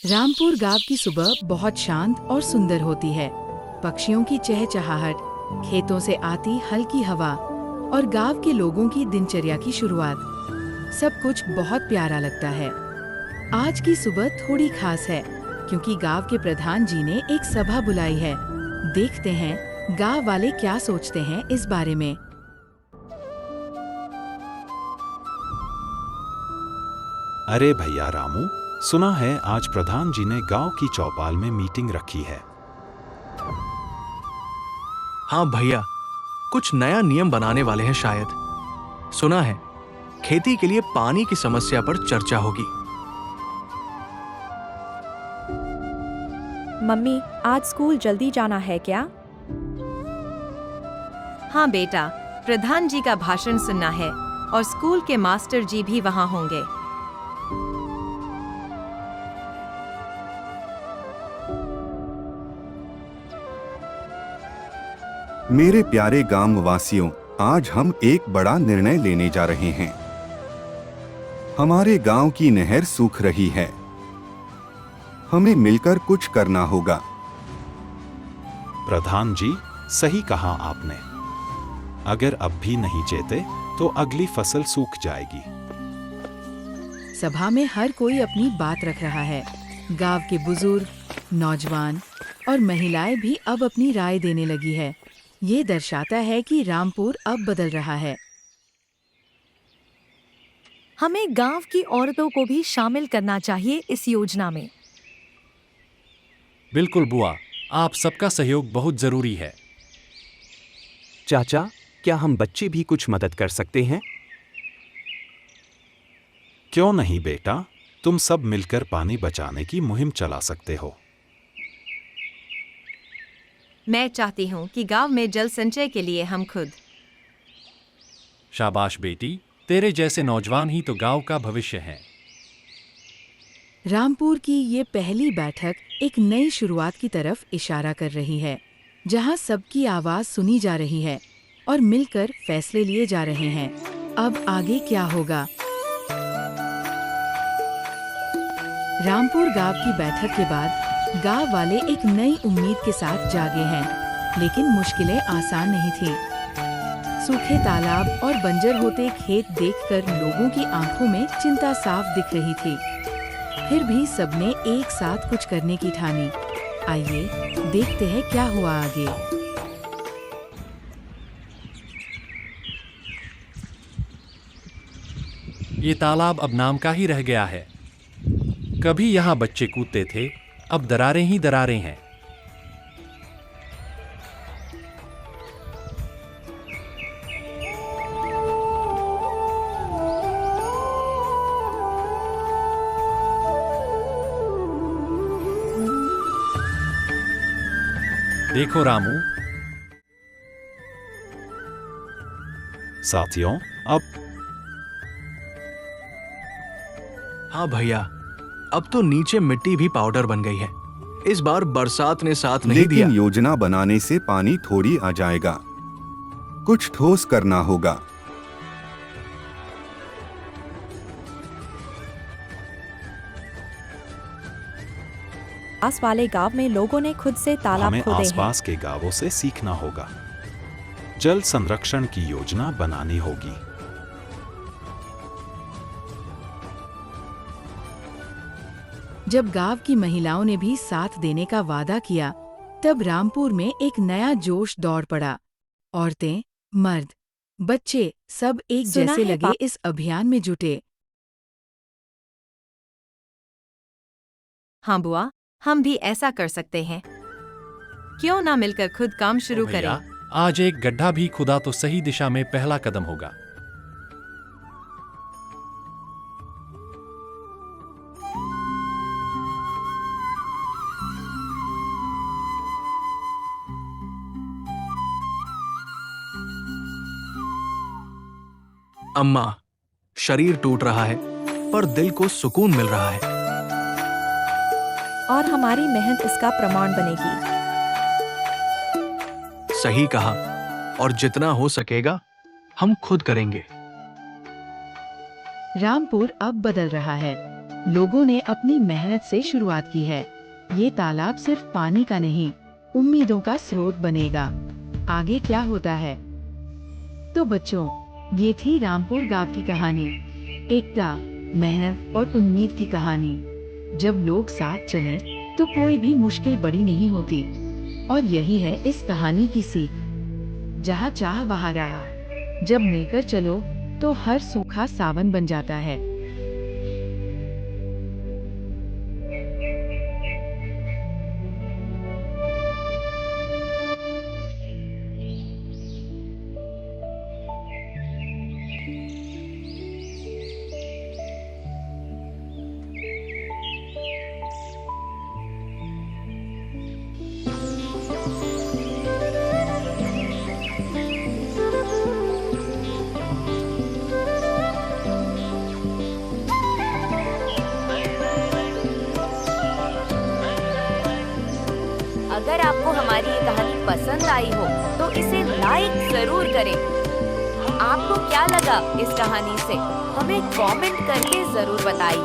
रामपुर गांव की सुबह बहुत शांत और सुंदर होती है। पक्षियों की चहचहाहट, खेतों से आती हल्की हवा और गांव के लोगों की दिनचर्या की शुरुआत, सब कुछ बहुत प्यारा लगता है। आज की सुबह थोड़ी खास है क्योंकि गांव के प्रधान जी ने एक सभा बुलाई है। देखते हैं गांव वाले क्या सोचते हैं इस बारे में। अरे भैया रामू, सुना है आज प्रधान जी ने गांव की चौपाल में मीटिंग रखी है। हाँ भैया, कुछ नया नियम बनाने वाले हैं शायद। सुना है खेती के लिए पानी की समस्या पर चर्चा होगी। मम्मी, आज स्कूल जल्दी जाना है क्या? हाँ बेटा, प्रधान जी का भाषण सुनना है और स्कूल के मास्टर जी भी वहाँ होंगे। मेरे प्यारे गांव वासियों, आज हम एक बड़ा निर्णय लेने जा रहे हैं। हमारे गांव की नहर सूख रही है। हमें मिलकर कुछ करना होगा। प्रधान जी, सही कहा आपने। अगर अब भी नहीं चेते तो अगली फसल सूख जाएगी। सभा में हर कोई अपनी बात रख रहा है। गांव के बुजुर्ग, नौजवान और महिलाएं भी अब अपनी राय देने लगी है। ये दर्शाता है कि रामपुर अब बदल रहा है। हमें गांव की औरतों को भी शामिल करना चाहिए इस योजना में। बिल्कुल बुआ, आप सबका सहयोग बहुत जरूरी है। चाचा, क्या हम बच्चे भी कुछ मदद कर सकते हैं? क्यों नहीं बेटा, तुम सब मिलकर पानी बचाने की मुहिम चला सकते हो। मैं चाहती हूँ कि गांव में जल संचय के लिए हम खुद। शाबाश बेटी, तेरे जैसे नौजवान ही तो गांव का भविष्य हैं। रामपुर की ये पहली बैठक एक नई शुरुआत की तरफ इशारा कर रही है, जहां सबकी आवाज सुनी जा रही है और मिलकर फैसले लिए जा रहे हैं। अब आगे क्या होगा? रामपुर गांव की बैठक के बाद गांव वाले एक नई उम्मीद के साथ जागे हैं, लेकिन मुश्किलें आसान नहीं थी। सूखे तालाब और बंजर होते खेत देखकर लोगों की आंखों में चिंता साफ दिख रही थी। फिर भी सबने एक साथ कुछ करने की ठानी। आइए देखते हैं क्या हुआ आगे। ये तालाब अब नाम का ही रह गया है। कभी यहाँ बच्चे कूदते थे, अब दरारें ही दरारें हैं। देखो रामू, साथियों, अब हाँ भैया, अब तो नीचे मिट्टी भी पाउडर बन गई है। इस बार बरसात ने साथ नहीं दिया। लेकिन योजना बनाने से पानी थोड़ी आ जाएगा। कुछ ठोस करना होगा। आस वाले गांव में लोगों ने खुद से तालाब हमें खोदे हैं। आसपास के गांवों से सीखना होगा। जल संरक्षण की योजना बनानी होगी। जब गांव की महिलाओं ने भी साथ देने का वादा किया, तब रामपुर में एक नया जोश दौड़ पड़ा। औरतें, मर्द, बच्चे सब एक सुना जैसे है लगे इस अभियान में जुटे। हाँ बुआ, हम भी ऐसा कर सकते हैं। क्यों ना मिलकर खुद काम शुरू करें। भैया, आज एक गड्ढा भी खुदा तो सही दिशा में पहला कदम होगा। अम्मा, शरीर टूट रहा है पर दिल को सुकून मिल रहा है। और हमारी मेहनत इसका प्रमाण बनेगी। सही कहा, और जितना हो सकेगा हम खुद करेंगे। रामपुर अब बदल रहा है। लोगों ने अपनी मेहनत से शुरुआत की है। ये तालाब सिर्फ पानी का नहीं, उम्मीदों का स्रोत बनेगा। आगे क्या होता है? तो बच्चों, ये थी रामपुर गांव की कहानी। एकता, मेहनत और उम्मीद की कहानी। जब लोग साथ चले तो कोई भी मुश्किल बड़ी नहीं होती। और यही है इस कहानी की सीख। जहाँ चाह वहाँ राह। जब मिलकर चलो तो हर सूखा सावन बन जाता है। अगर आपको हमारी ये कहानी पसंद आई हो तो इसे लाइक जरूर करें। आपको क्या लगा इस कहानी से हमें कमेंट करके जरूर बताइए।